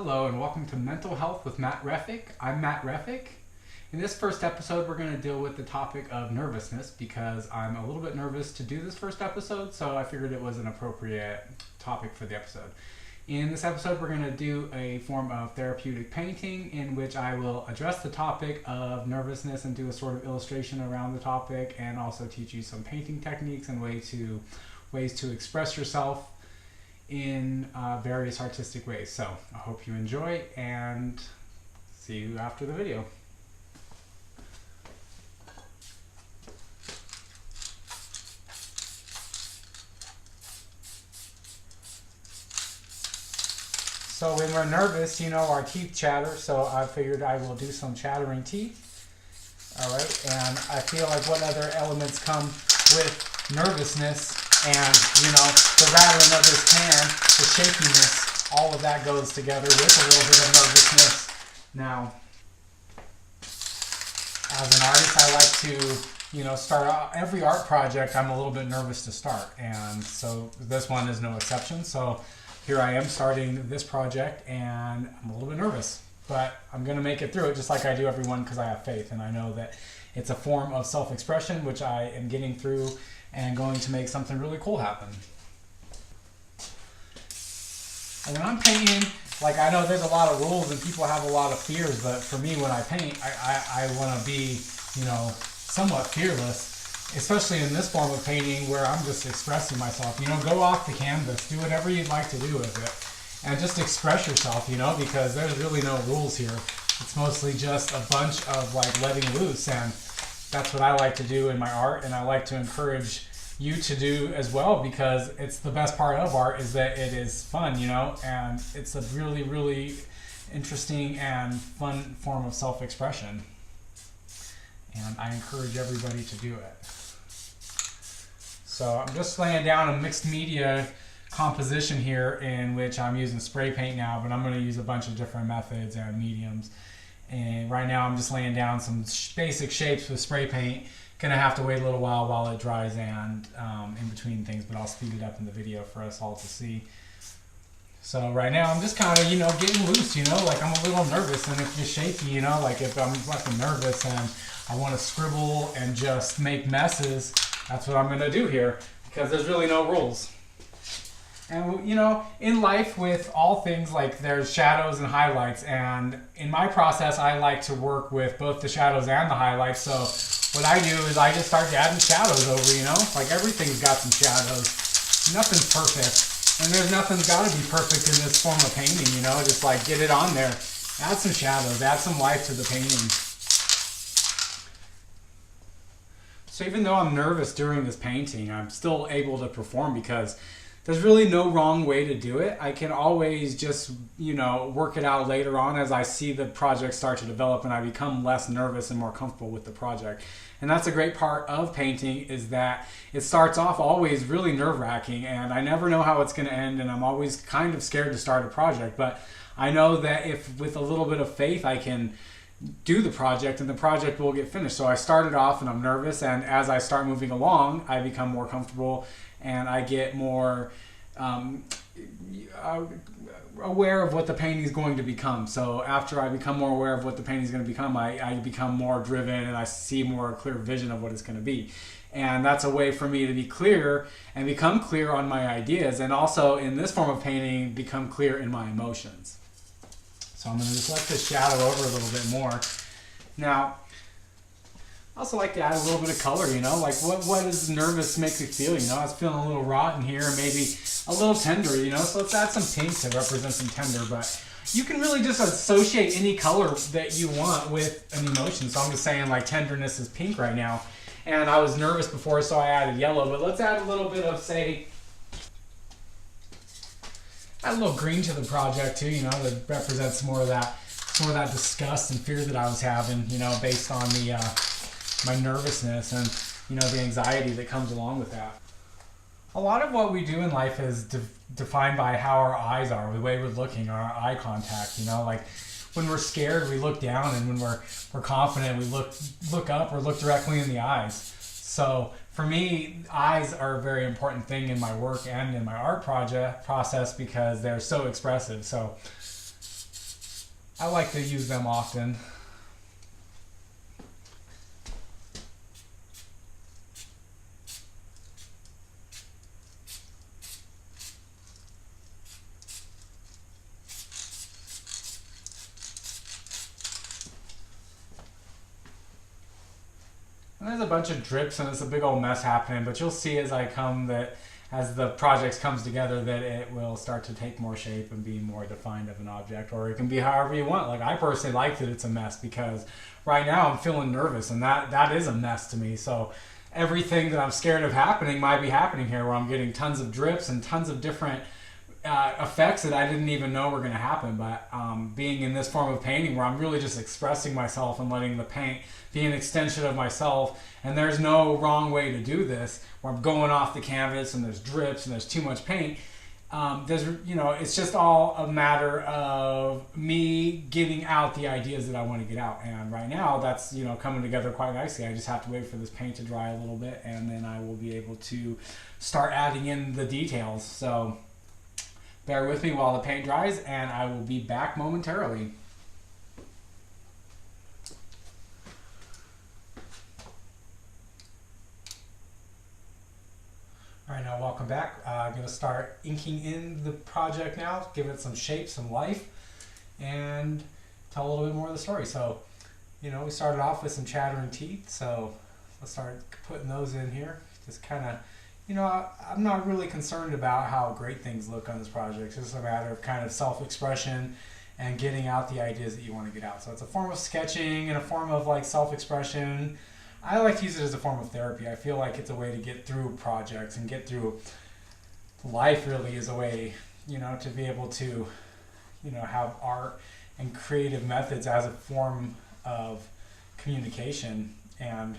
Hello and welcome to Mental Health with Matte Refic. I'm Matte Refic. In this first episode, we're going to deal with the topic of nervousness because I'm a little bit nervous to do this first episode, so I figured it was an appropriate topic for the episode. In this episode, we're going to do a form of therapeutic painting in which I will address the topic of nervousness and do a sort of illustration around the topic, and also teach you some painting techniques and ways to express yourself in various artistic ways. So I hope you enjoy and see you after the video. So when we're nervous, our teeth chatter, so I figured I will do some chattering teeth. All right, and I feel like what other elements come with nervousness, and the rattling of this pan, the shakiness, all of that goes together with a little bit of nervousness. Now, as an artist, I like to start out every art project. I'm a little bit nervous to start, and so this one is no exception. So here I am starting this project, and I'm a little bit nervous, but I'm going to make it through it just like I do every one, because I have faith and I know that it's a form of self-expression which I am getting through and going to make something really cool happen. And when I'm painting, I know there's a lot of rules and people have a lot of fears, but for me, when I paint, I want to be, somewhat fearless, especially in this form of painting where I'm just expressing myself. Go off the canvas, do whatever you'd like to do with it, and just express yourself, because there's really no rules here. It's mostly just a bunch of letting loose, and that's what I like to do in my art, and I like to encourage you to do as well, because it's the best part of art is that it is fun, and it's a really, really interesting and fun form of self-expression. And I encourage everybody to do it. So I'm just laying down a mixed media composition here in which I'm using spray paint now, but I'm going to use a bunch of different methods and mediums. And right now I'm just laying down some basic shapes with spray paint. Gonna have to wait a little while it dries and in between things, but I'll speed it up in the video for us all to see. So right now I'm just kind of, getting loose, I'm a little nervous, and if you're shaky, if I'm fucking nervous and I want to scribble and just make messes, that's what I'm gonna do here, because there's really no rules. And in life with all things, there's shadows and highlights, and in my process I like to work with both the shadows and the highlights. So what I do is I just start adding shadows over, everything's got some shadows. Nothing's perfect, and there's nothing's got to be perfect in this form of painting, just get it on there, add some shadows, add some life to the painting. So even though I'm nervous during this painting, I'm still able to perform, because there's really no wrong way to do it. I can always just, work it out later on as I see the project start to develop and I become less nervous and more comfortable with the project. And that's a great part of painting, is that it starts off always really nerve-wracking, and I never know how it's going to end, and I'm always kind of scared to start a project. But I know that if with a little bit of faith I can do the project, and the project will get finished. So I started off and I'm nervous, and as I start moving along I become more comfortable and I get more aware of what the painting is going to become. So after I become more aware of what the painting is going to become, I become more driven, and I see more clear vision of what it's going to be. And that's a way for me to be clear and become clear on my ideas, and also in this form of painting become clear in my emotions. So I'm going to just let this shadow over a little bit more. Now, I also like to add a little bit of color, what does nervous make me feel? I was feeling a little rotten here, maybe a little tender, so let's add some pink to represent some tender. But you can really just associate any color that you want with an emotion. So I'm just saying tenderness is pink right now. And I was nervous before, so I added yellow, but let's add a little bit of, say, add a little green to the project too, that represents more of that disgust and fear that I was having, based on the my nervousness and the anxiety that comes along with that. A lot of what we do in life is defined by how our eyes are, the way we're looking, our eye contact. When we're scared, we look down, and when we're confident, we look up or look directly in the eyes. So for me, eyes are a very important thing in my work and in my art process, because they're so expressive. So I like to use them often. And there's a bunch of drips and it's a big old mess happening, but you'll see as I come that as the project comes together that it will start to take more shape and be more defined of an object, or it can be however you want. Like I personally like that it's a mess because right now I'm feeling nervous and that is a mess to me. So everything that I'm scared of happening might be happening here, where I'm getting tons of drips and tons of different effects that I didn't even know were going to happen. But being in this form of painting where I'm really just expressing myself and letting the paint be an extension of myself, and there's no wrong way to do this, where I'm going off the canvas and there's drips and there's too much paint. It's just all a matter of me getting out the ideas that I want to get out. And right now that's, coming together quite nicely. I just have to wait for this paint to dry a little bit and then I will be able to start adding in the details. So bear with me while the paint dries and I will be back momentarily. All right, now welcome back. I'm going to start inking in the project now, give it some shape, some life, and tell a little bit more of the story. So, we started off with some chattering teeth, so let's start putting those in here. Just kind of, I'm not really concerned about how great things look on this project. It's just a matter of kind of self-expression and getting out the ideas that you want to get out. So it's a form of sketching and a form of like self-expression. I like to use it as a form of therapy. I feel like it's a way to get through projects and get through life. Really is a way, to be able to, have art and creative methods as a form of communication. And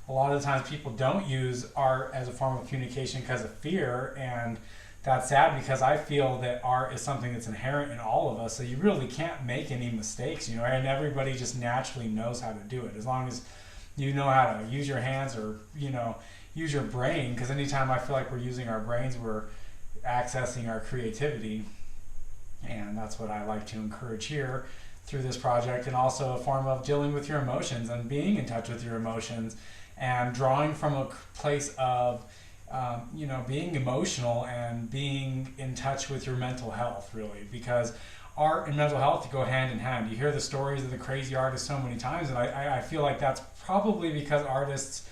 a lot of the times people don't use art as a form of communication because of fear, and that's sad because I feel that art is something that's inherent in all of us, so you really can't make any mistakes, and everybody just naturally knows how to do it as long as you know how to use your hands or use your brain, because anytime I feel like we're using our brains, we're accessing our creativity, and that's what I like to encourage here through this project. And also a form of dealing with your emotions and being in touch with your emotions and drawing from a place of being emotional and being in touch with your mental health, really, because art and mental health go hand in hand. You hear the stories of the crazy artists so many times, and I feel like that's probably because artists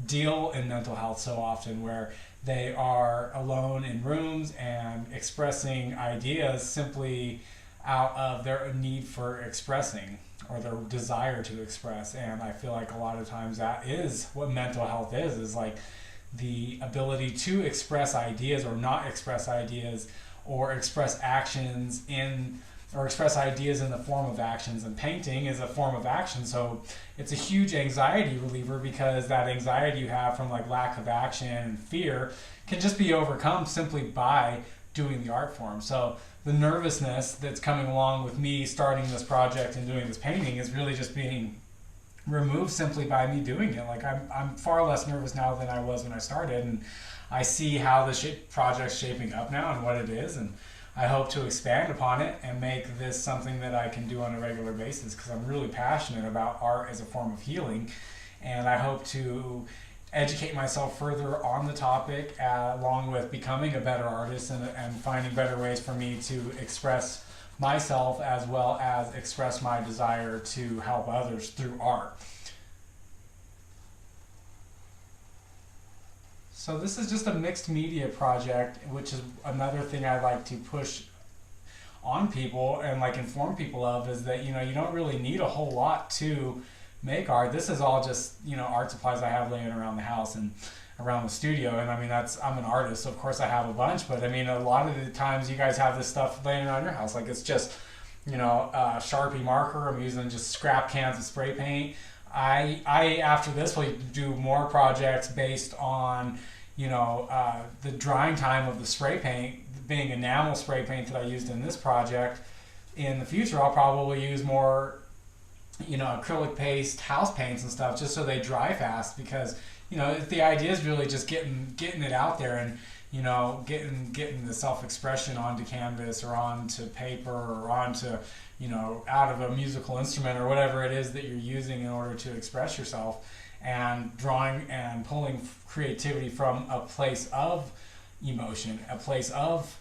deal in mental health so often, where they are alone in rooms and expressing ideas simply out of their need for expressing or their desire to express. And I feel like a lot of times that is what mental health is like the ability to express ideas or not express ideas, or express actions or express ideas in the form of actions. And painting is a form of action, so it's a huge anxiety reliever, because that anxiety you have from like lack of action and fear can just be overcome simply by doing the art form. So the nervousness that's coming along with me starting this project and doing this painting is really just being removed simply by me doing it. Like I'm far less nervous now than I was when I started, and I see how the project's shaping up now and what it is, and I hope to expand upon it and make this something that I can do on a regular basis, because I'm really passionate about art as a form of healing, and I hope to educate myself further on the topic, along with becoming a better artist and finding better ways for me to express myself as well as express my desire to help others through art. So this is just a mixed media project, which is another thing I like to push on people and like inform people of, is that you don't really need a whole lot to make art. This is all just art supplies I have laying around the house and around the studio, and I mean I'm an artist, so of course I have a bunch, but I mean a lot of the times you guys have this stuff laying around your house, like it's just Sharpie marker. I'm using just scrap cans of spray paint. I after this will do more projects based on the drying time of the spray paint, being enamel spray paint that I used in this project. In the future I'll probably use more acrylic paste, house paints and stuff, just so they dry fast, because the idea is really just getting it out there and getting the self-expression onto canvas or onto paper or onto out of a musical instrument or whatever it is that you're using in order to express yourself, and drawing and pulling creativity from a place of emotion, a place of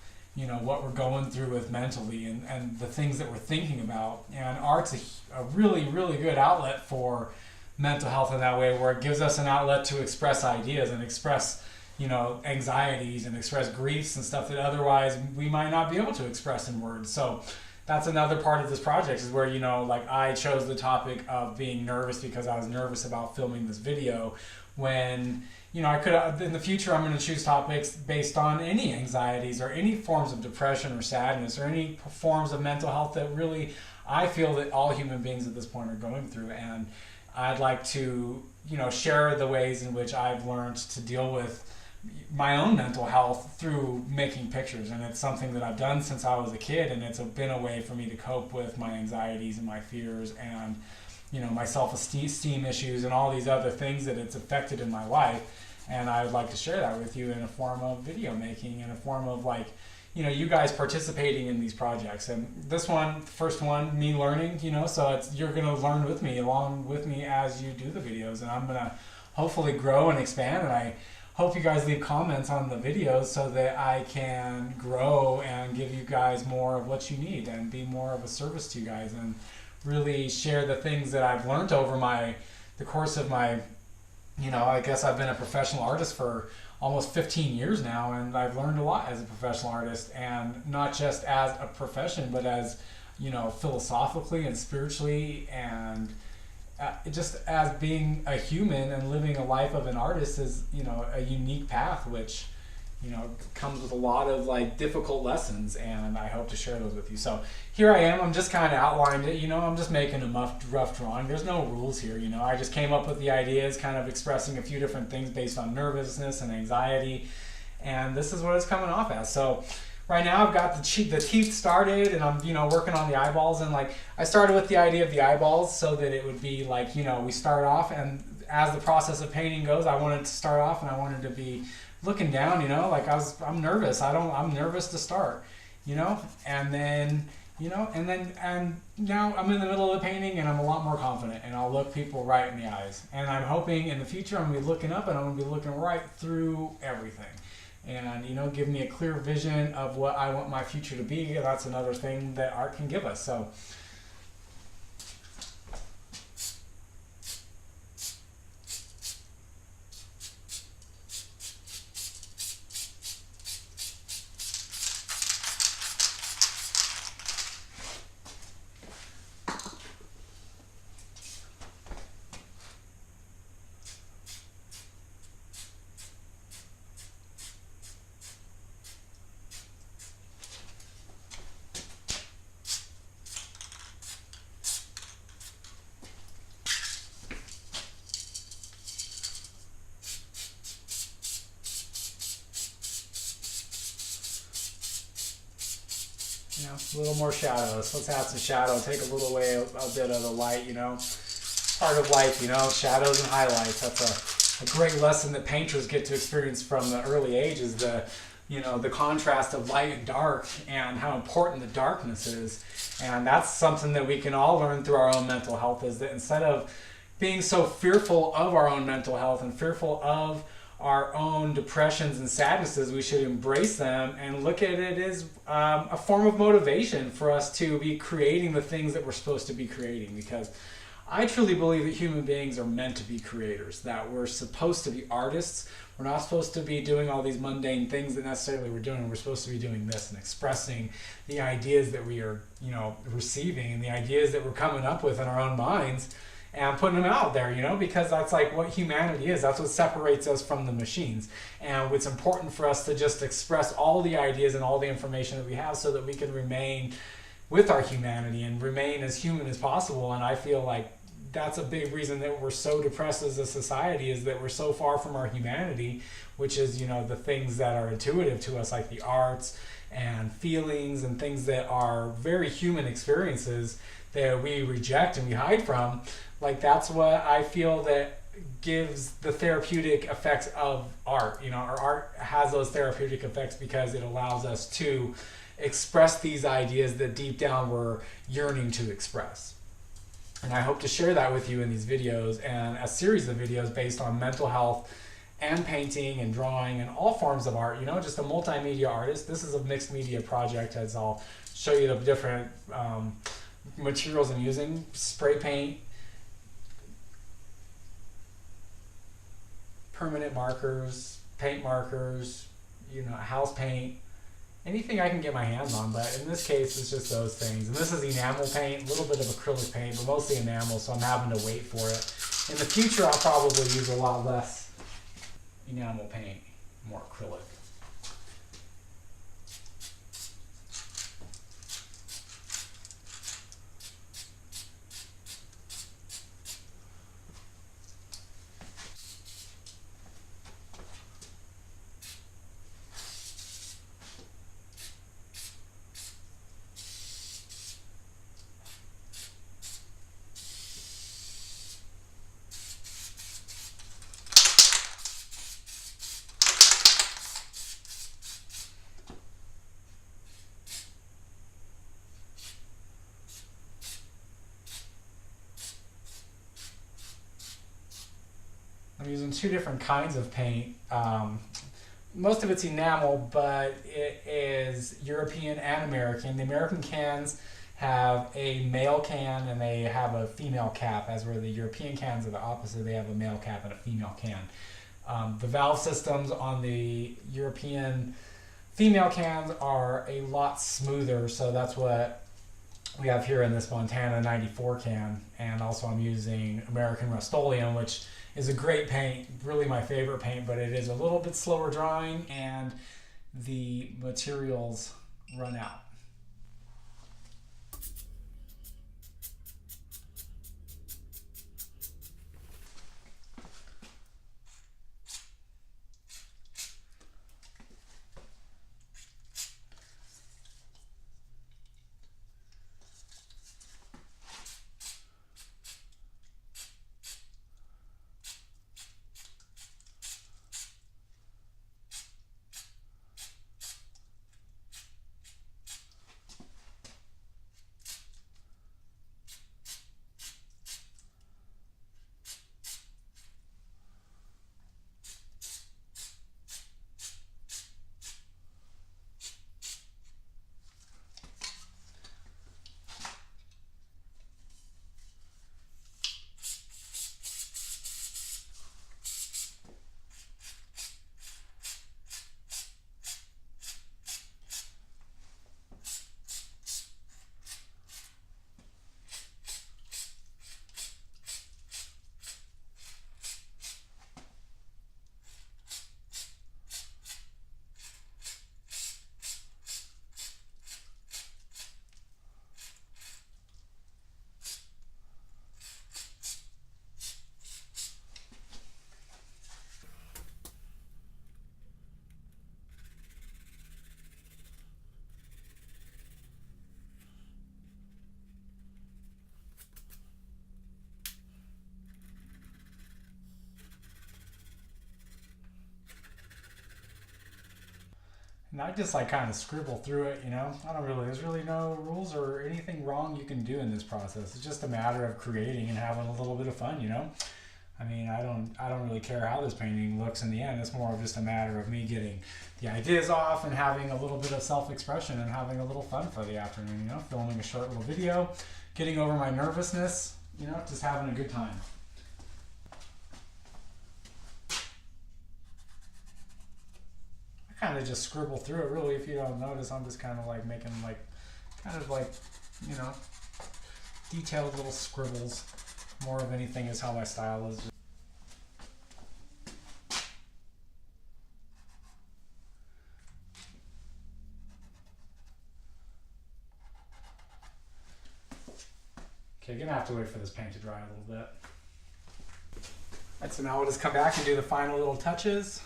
what we're going through with mentally, and the things that we're thinking about. And art's a really, really good outlet for mental health in that way, where it gives us an outlet to express ideas and express anxieties and express griefs and stuff that otherwise we might not be able to express in words. So that's another part of this project, is where like I chose the topic of being nervous because I was nervous about filming this video, when I could, in the future, I'm going to choose topics based on any anxieties or any forms of depression or sadness or any forms of mental health that really I feel that all human beings at this point are going through. And I'd like to, share the ways in which I've learned to deal with my own mental health through making pictures. And it's something that I've done since I was a kid, and it's been a way for me to cope with my anxieties and my fears and my self-esteem issues and all these other things that it's affected in my life. And I would like to share that with you in a form of video making, in a form of you guys participating in these projects. And this one, first one, me learning, so you're going to learn with me, along with me as you do the videos. And I'm going to hopefully grow and expand. And I hope you guys leave comments on the videos so that I can grow and give you guys more of what you need and be more of a service to you guys, and really share the things that I've learned over the course of my, I guess I've been a professional artist for almost 15 years now, and I've learned a lot as a professional artist, and not just as a profession, but as, philosophically and spiritually, and just as being a human and living a life of an artist is, a unique path, which, comes with a lot of difficult lessons, and I hope to share those with you. So here I am, I'm just kind of outlined it, I'm just making a rough drawing. There's no rules here, I just came up with the ideas, kind of expressing a few different things based on nervousness and anxiety, and this is what it's coming off as. So right now I've got the teeth started, and I'm working on the eyeballs, and I started with the idea of the eyeballs so that it would be we start off, and as the process of painting goes, I wanted to start off and I wanted to be looking down, I'm nervous. I'm nervous to start, and then, and now I'm in the middle of the painting and I'm a lot more confident, and I'll look people right in the eyes. And I'm hoping in the future I'm going to be looking up, and I'm going to be looking right through everything. And, give me a clear vision of what I want my future to be. That's another thing that art can give us. So a little more shadows. Let's add some shadow. Take a little away a bit of the light, Part of life, shadows and highlights. That's a great lesson that painters get to experience from the early age, is the contrast of light and dark, and how important the darkness is. And that's something that we can all learn through our own mental health, is that instead of being so fearful of our own mental health and fearful of our own depressions and sadnesses, we should embrace them and look at it as a form of motivation for us to be creating the things that we're supposed to be creating. Because I truly believe that human beings are meant to be creators, that we're supposed to be artists. We're not supposed to be doing all these mundane things that necessarily we're doing. We're supposed to be doing this and expressing the ideas that we are, receiving, and the ideas that we're coming up with in our own minds, and putting them out there, because that's what humanity is. That's what separates us from the machines. And it's important for us to just express all the ideas and all the information that we have, so that we can remain with our humanity and remain as human as possible. And I feel like that's a big reason that we're so depressed as a society, is that we're so far from our humanity, which is, the things that are intuitive to us, like the arts and feelings and things that are very human experiences that we reject and we hide from. That's what I feel that gives the therapeutic effects of art. Our art has those therapeutic effects because it allows us to express these ideas that deep down we're yearning to express. And I hope to share that with you in these videos and a series of videos based on mental health and painting and drawing and all forms of art, just a multimedia artist. This is a mixed media project, as I'll show you the different materials I'm using: spray paint, permanent markers, paint markers, house paint, anything I can get my hands on. But in this case, it's just those things. And this is enamel paint, a little bit of acrylic paint, but mostly enamel, so I'm having to wait for it. In the future, I'll probably use a lot less enamel paint, more acrylic. I'm using two different kinds of paint. Most of it's enamel, but it is European and American. The American cans have a male can and they have a female cap, as where the European cans are the opposite. They have a male cap and a female can. The valve systems on the European female cans are a lot smoother, so that's what we have here in this Montana 94 can. And also I'm using American Rust-Oleum, which is a great paint, really my favorite paint, but it is a little bit slower drying and the materials run out. And I just kind of scribble through it, there's really no rules or anything wrong you can do in this process. It's just a matter of creating and having a little bit of fun, I mean, I don't really care how this painting looks in the end. It's more of just a matter of me getting the ideas off and having a little bit of self-expression and having a little fun for the afternoon, filming a short little video, getting over my nervousness, just having a good time. I kind of just scribble through it, really. If you don't notice, I'm just kind of making detailed little scribbles. More of anything is how my style is. Okay, gonna have to wait for this paint to dry a little bit. Alright, so now we'll just come back and do the final little touches.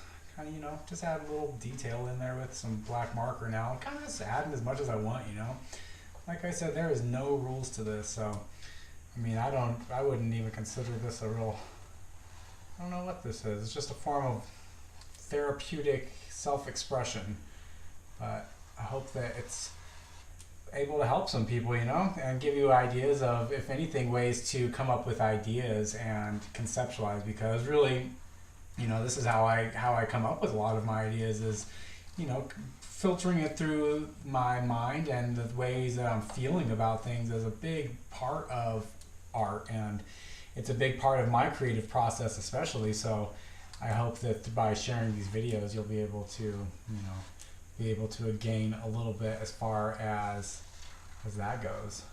Just add a little detail in there with some black marker now. I'm kind of just adding as much as I want, Like I said, there is no rules to this, so I mean, I wouldn't even consider this a real, I don't know what this is. It's just a form of therapeutic self-expression, but I hope that it's able to help some people, you know, and give you ideas of, if anything, ways to come up with ideas and conceptualize. Because really, you know, this is how I come up with a lot of my ideas, is, you know, filtering it through my mind, and the ways that I'm feeling about things is a big part of art, and it's a big part of my creative process especially. So I hope that by sharing these videos you'll be able to, you know, be able to gain a little bit as far as that goes,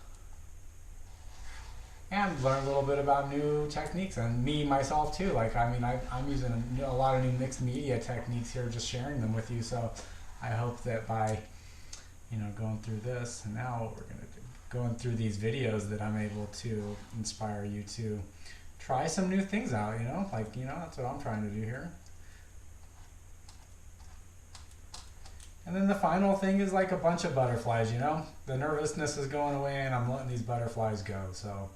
and learn a little bit about new techniques, and me myself too. Like, I mean, I'm using a lot of new mixed media techniques here, just sharing them with you. So I hope that by, you know, going through this, and now what we're going to do, going through these videos, that I'm able to inspire you to try some new things out, you know, like, you know, that's what I'm trying to do here. And then the final thing is like a bunch of butterflies, you know, the nervousness is going away and I'm letting these butterflies go. So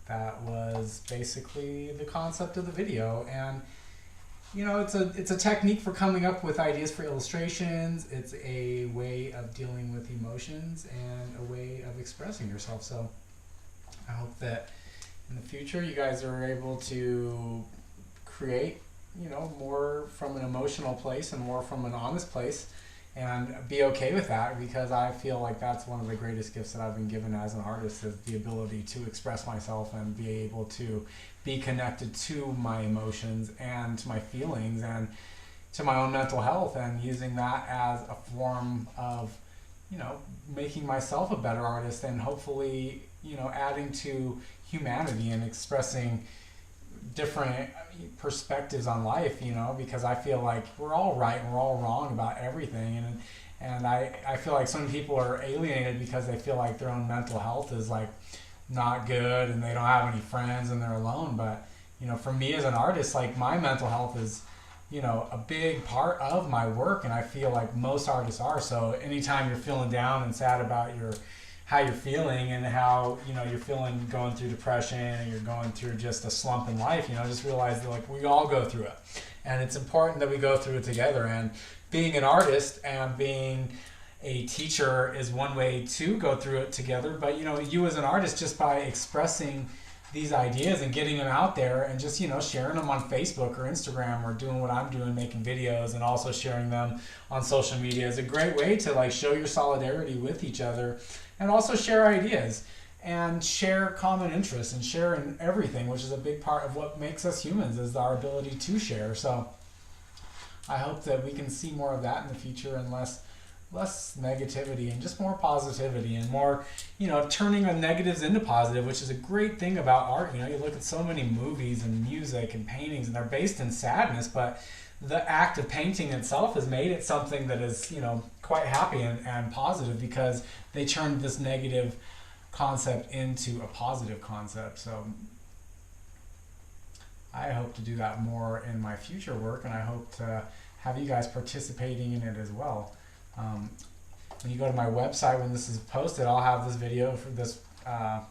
that was basically the concept of the video. And, you know, it's a technique for coming up with ideas for illustrations. It's a way of dealing with emotions and a way of expressing yourself. So I hope that in the future you guys are able to create, you know, more from an emotional place and more from an honest place, and be okay with that, because I feel like that's one of the greatest gifts that I've been given as an artist, is the ability to express myself and be able to be connected to my emotions and to my feelings and to my own mental health, and using that as a form of, you know, making myself a better artist, and hopefully, you know, adding to humanity and expressing different perspectives on life, you know, because I feel like we're all right and we're all wrong about everything, and I feel like some people are alienated because they feel like their own mental health is like not good and they don't have any friends and they're alone. But, you know, for me as an artist, like, my mental health is, you know, a big part of my work, and I feel like most artists are. So anytime you're feeling down and sad about how you're feeling, and how, you know, you're feeling, going through depression, and you're going through just a slump in life, you know, just realize that, like, we all go through it, and it's important that we go through it together. And being an artist and being a teacher is one way to go through it together. But, you know, you as an artist, just by expressing these ideas and getting them out there, and just, you know, sharing them on Facebook or Instagram, or doing what I'm doing, making videos and also sharing them on social media, is a great way to, like, show your solidarity with each other, and also share ideas and share common interests and share in everything, which is a big part of what makes us humans, is our ability to share. So I hope that we can see more of that in the future, and less negativity, and just more positivity, and more, you know, turning the negatives into positive, which is a great thing about art. You know, you look at so many movies and music and paintings, and they're based in sadness, but the act of painting itself has made it something that is, you know, quite happy and positive, because they turned this negative concept into a positive concept. So I hope to do that more in my future work, and I hope to have you guys participating in it as well. When you go to my website, when this is posted, I'll have this video for this, I'll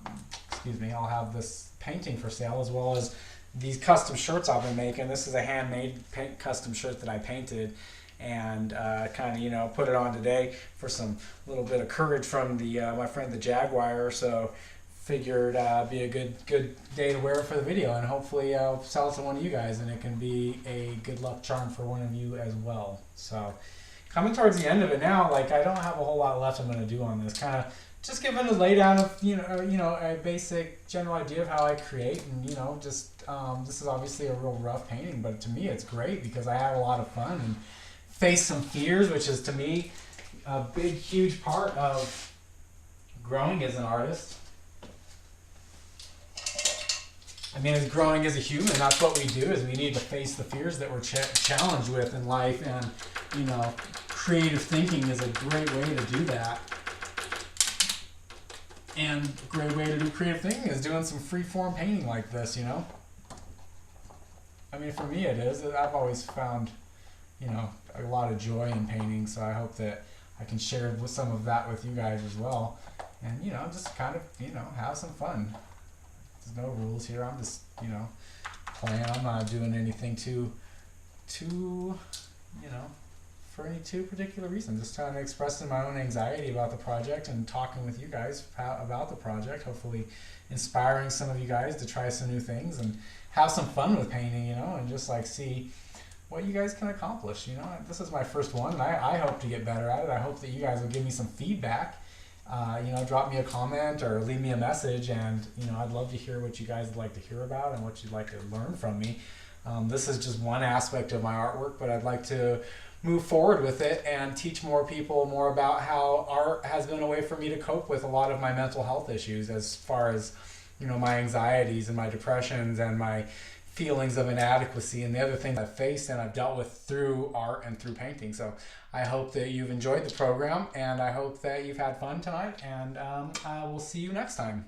have this painting for sale, as well as these custom shirts I've been making. This is a handmade custom shirt that I painted, and kind of, you know, put it on today for some little bit of courage from my friend the Jaguar. So figured be a good day to wear it for the video, and hopefully I'll sell it to one of you guys, and it can be a good luck charm for one of you as well. So coming towards the end of it now, like, I don't have a whole lot left I'm going to do on this. Kind of just giving a laydown of, you know, a basic general idea of how I create, and, you know, just this is obviously a real rough painting, but to me it's great because I have a lot of fun and face some fears, which is, to me, a big, huge part of growing as an artist. I mean, as growing as a human, that's what we do, is we need to face the fears that we're challenged with in life, and, you know, creative thinking is a great way to do that. And a great way to do creative thinking is doing some free-form painting like this, you know? I mean, for me it is. I've always found, you know, a lot of joy in painting, so I hope that I can share with some of that with you guys as well. And, you know, just kind of, you know, have some fun. There's no rules here. I'm just, you know, playing. I'm not doing anything too, you know, for any two particular reasons. Just trying to express my own anxiety about the project and talking with you guys about the project, hopefully inspiring some of you guys to try some new things and have some fun with painting, you know, and just like see what you guys can accomplish. You know, this is my first one, and I hope to get better at it. I hope that you guys will give me some feedback. You know, drop me a comment or leave me a message, and you know, I'd love to hear what you guys would like to hear about and what you'd like to learn from me. This is just one aspect of my artwork, but I'd like to move forward with it and teach more people more about how art has been a way for me to cope with a lot of my mental health issues, as far as, you know, my anxieties and my depressions and my feelings of inadequacy and the other things I've faced and I've dealt with through art and through painting. So I hope that you've enjoyed the program, and I hope that you've had fun tonight, and I will see you next time.